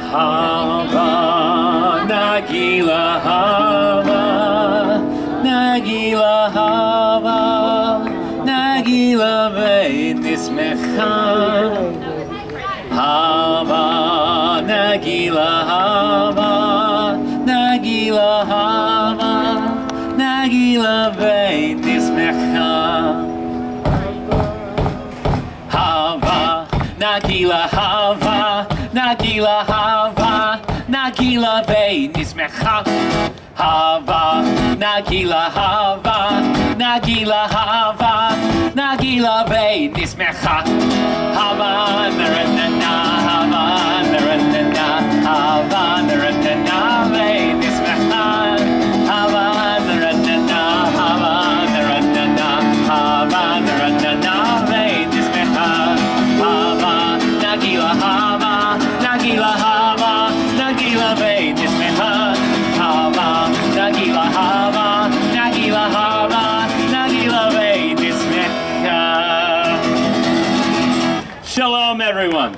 Hava, Nagila Hava, Nagila Hava, Nagila Veinismecha. Hava, Nagila Hava, Nagila Hava, Nagila Veinismecha. Hava, Nagila Hava, Nagila Hava, Nagila Veinismecha. Hava, Nagila Hava, Nagila Hava, Nagila Veinismecha. Hava, Naranana, Hava, Naranana, Hava, Naranana, Veinismecha. Hava, Naranana, Hava, Naranana, Hava, Naranana, Veinismecha. Hava, Nagila Hava, Nagila Hava, Nagila Veinismecha. Hava, Nagila Hava, Nagila Hava, Nagila Veinismecha. Shalom, everyone.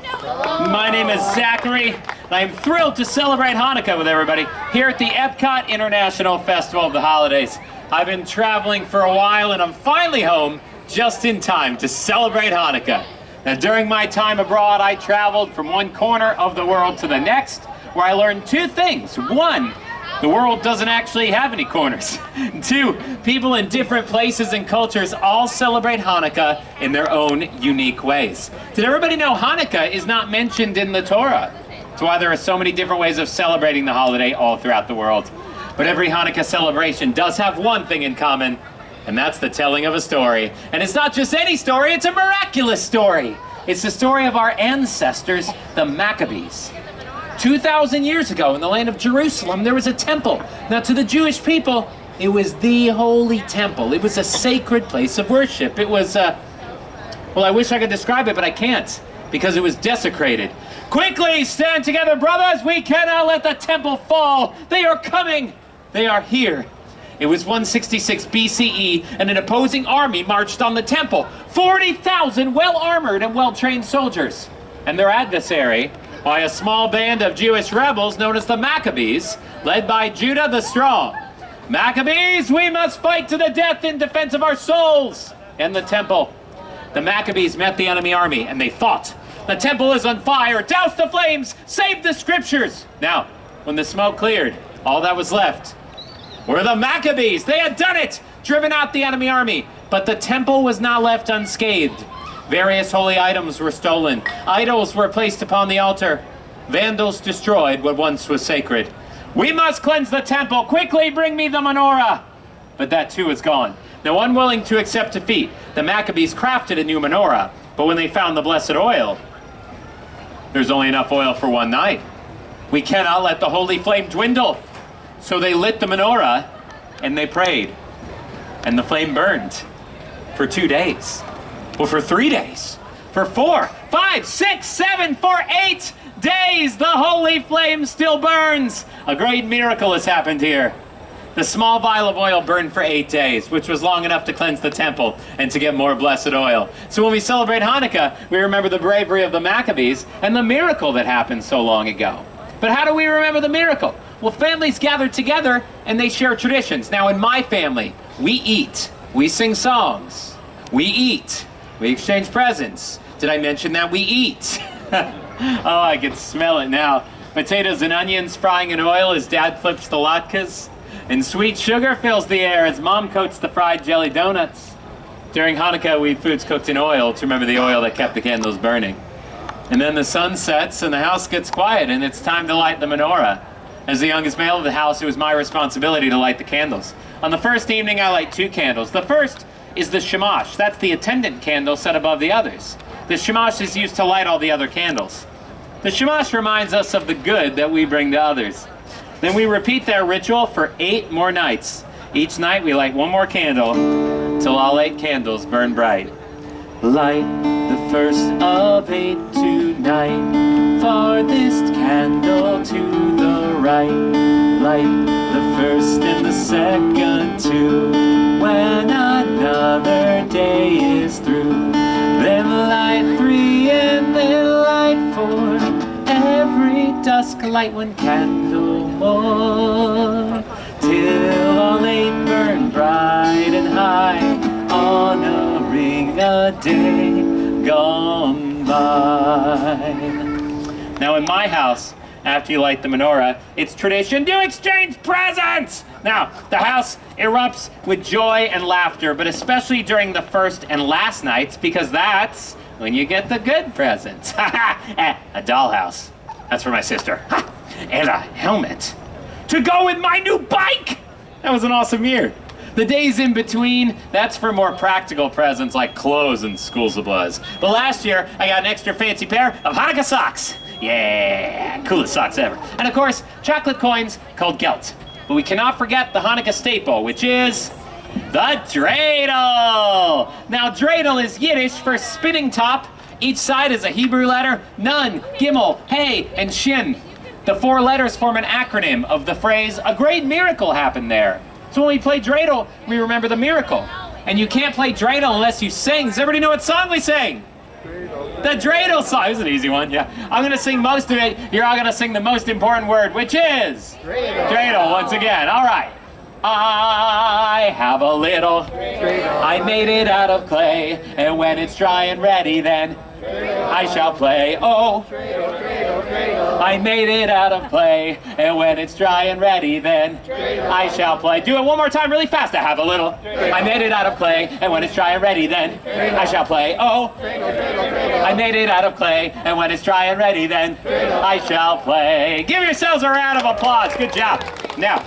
My name is Zachary, and I am thrilled to celebrate Hanukkah with everybody here at the Epcot International Festival of the Holidays. I've been traveling for a while, and I'm finally home just in time to celebrate Hanukkah. Now, during my time abroad, I traveled from one corner of the world to the next, where I learned two things. One, the world doesn't actually have any corners. Two, people in different places and cultures all celebrate Hanukkah in their own unique ways. Did everybody know Hanukkah is not mentioned in the Torah? That's why there are so many different ways of celebrating the holiday all throughout the world. But every Hanukkah celebration does have one thing in common, and that's the telling of a story. And it's not just any story, it's a miraculous story. It's the story of our ancestors, the Maccabees. 2,000 years ago in the land of Jerusalem, there was a temple. Now, to the Jewish people, it was the holy temple. It was a sacred place of worship. It was, well, I wish I could describe it, but I can't, because it was desecrated. Quickly, stand together, brothers! We cannot let the temple fall! They are coming! They are here. It was 166 BCE, and an opposing army marched on the temple. 40,000 well-armored and well-trained soldiers. And their adversary, by a small band of Jewish rebels known as the Maccabees, led by Judah the Strong. Maccabees, we must fight to the death in defense of our souls and the temple. The Maccabees met the enemy army, and they fought. The temple is on fire. Douse the flames. Save the scriptures. Now, when the smoke cleared, all that was left were the Maccabees. They had done it, driven out the enemy army. But the temple was not left unscathed. Various holy items were stolen. Idols were placed upon the altar. Vandals destroyed what once was sacred. We must cleanse the temple. Quickly bring me the menorah. But that too is gone. Now, unwilling to accept defeat, the Maccabees crafted a new menorah. But when they found the blessed oil, there's only enough oil for one night. We cannot let the holy flame dwindle. So they lit the menorah and they prayed. And the flame burned for 2 days. Well, for 3 days, for 4, 5, 6, 7, for 8 days, the holy flame still burns. A great miracle has happened here. The small vial of oil burned for 8 days, which was long enough to cleanse the temple and to get more blessed oil. So when we celebrate Hanukkah, we remember the bravery of the Maccabees and the miracle that happened so long ago. But how do we remember the miracle? Well, families gather together and they share traditions. Now, in my family, we eat, we sing songs, we eat. We exchange presents. Did I mention that we eat? Oh, I can smell it now. Potatoes and onions frying in oil as Dad flips the latkes. And sweet sugar fills the air as Mom coats the fried jelly donuts. During Hanukkah, we eat foods cooked in oil to remember the oil that kept the candles burning. And then the sun sets and the house gets quiet and it's time to light the menorah. As the youngest male of the house, it was my responsibility to light the candles. On the first evening, I light 2 candles. The first is the shamash. That's the attendant candle set above the others. The shamash is used to light all the other candles. The shamash reminds us of the good that we bring to others. Then we repeat that ritual for 8 more nights. Each night we light 1 more candle till all 8 candles burn bright. Light the first of 8 tonight, farthest candle to the right. Light the first and the second too, when another day is through. Then light 3 and then light 4, every dusk light one candle more, till all eight burn bright and high, honoring a day gone by. Now in my house, after you light the menorah, it's tradition to exchange presents! Now, the house erupts with joy and laughter, but especially during the first and last nights, because that's when you get the good presents. A dollhouse. That's for my sister. And a helmet to go with my new bike! That was an awesome year. The days in between, that's for more practical presents like clothes and school supplies. But last year, I got an extra fancy pair of Hanukkah socks. Yeah, coolest socks ever. And of course, chocolate coins called gelt. But we cannot forget the Hanukkah staple, which is the dreidel. Now, dreidel is Yiddish for spinning top. Each side is a Hebrew letter, Nun, Gimel, Hey, and Shin. The 4 letters form an acronym of the phrase, a great miracle happened there. So when we play dreidel, we remember the miracle. And you can't play dreidel unless you sing. Does everybody know what song we sing? The dreidel song. This is an easy one, yeah. I'm going to sing most of it. You're all going to sing the most important word, which is? Dreidel. Dreidel, once again. All right. I have a little dreidel. I made it out of clay. And when it's dry and ready, then I shall play. Oh, I made it out of clay, and when it's dry and ready, then I shall play. Do it one more time really fast. I have a little. I made it out of clay, and when it's dry and ready, then I shall play. Oh, I made it out of clay, and when it's dry and ready, then I shall play. Give yourselves a round of applause. Good job. Now,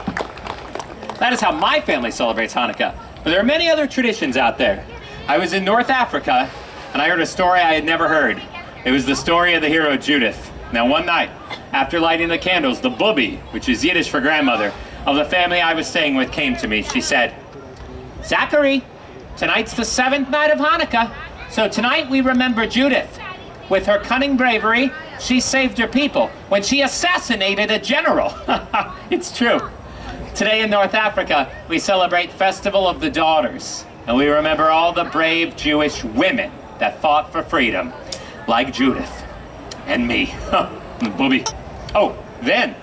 that is how my family celebrates Hanukkah. But there are many other traditions out there. I was in North Africa, and I heard a story I had never heard. It was the story of the hero Judith. Now one night, after lighting the candles, the bubby, which is Yiddish for grandmother, of the family I was staying with came to me. She said, Zachary, tonight's the 7th night of Hanukkah, so tonight we remember Judith. With her cunning bravery, she saved her people when she assassinated a general. It's true. Today in North Africa, we celebrate Festival of the Daughters, and we remember all the brave Jewish women that fought for freedom, like Judith and me. Booby. Oh, then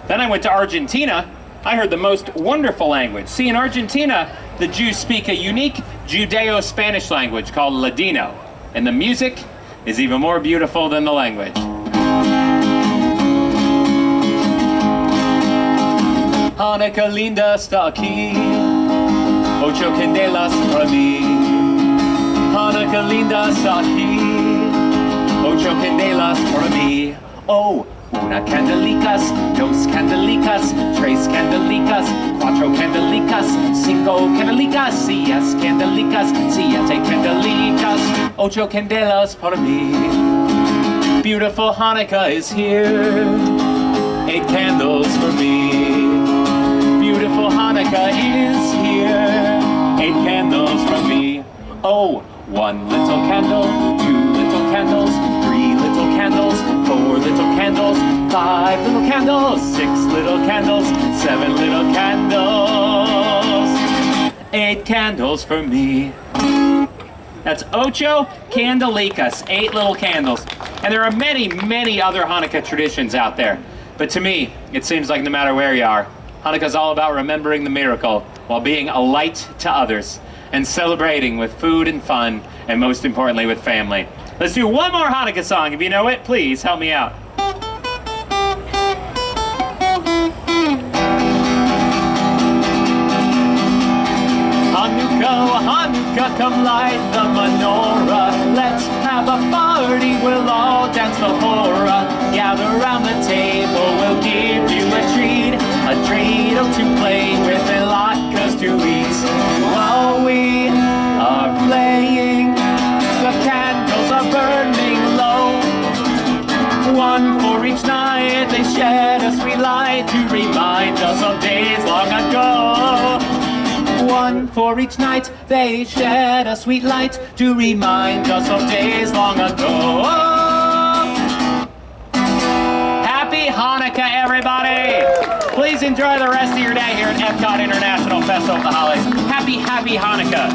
I went to Argentina. I heard the most wonderful language. See, in Argentina, the Jews speak a unique Judeo-Spanish language called Ladino, and the music is even more beautiful than the language. Hanukkah linda está aquí, ocho candelas para mí. Hanukkah linda está aquí, ocho candelas para mí. Oh, una candelicas, dos candelicas, tres candelicas, cuatro candelicas, cinco candelicas, seis candelicas, siete candelicas, ocho candelas para mí. Beautiful Hanukkah is here, 8 candles for me. Beautiful Hanukkah is here, 8 candles from me. Oh, 1 little candle, 2 little candles, 3 little candles, 4 little candles, 5 little candles, 6 little candles, 7 little candles, 8 candles for me. That's ocho candelicas, 8 little candles. And there are many, many other Hanukkah traditions out there. But to me, it seems like no matter where you are, Hanukkah's all about remembering the miracle while being a light to others and celebrating with food and fun, and most importantly with family. Let's do one more Hanukkah song. If you know it, please help me out. Hanukkah, Hanukkah, come light the menorah. Let's have a party, we'll all dance the hora. Gather around the table, we'll give you a dreidel to play with and latkes to eat. While we are playing, the candles are burning low. One for each night, they shed a sweet light to remind us of days long ago. One for each night, they shed a sweet light to remind us of days long ago. Happy Hanukkah, everybody! Please enjoy the rest of your day here at Epcot International Festival of the Holidays. Happy, happy Hanukkah!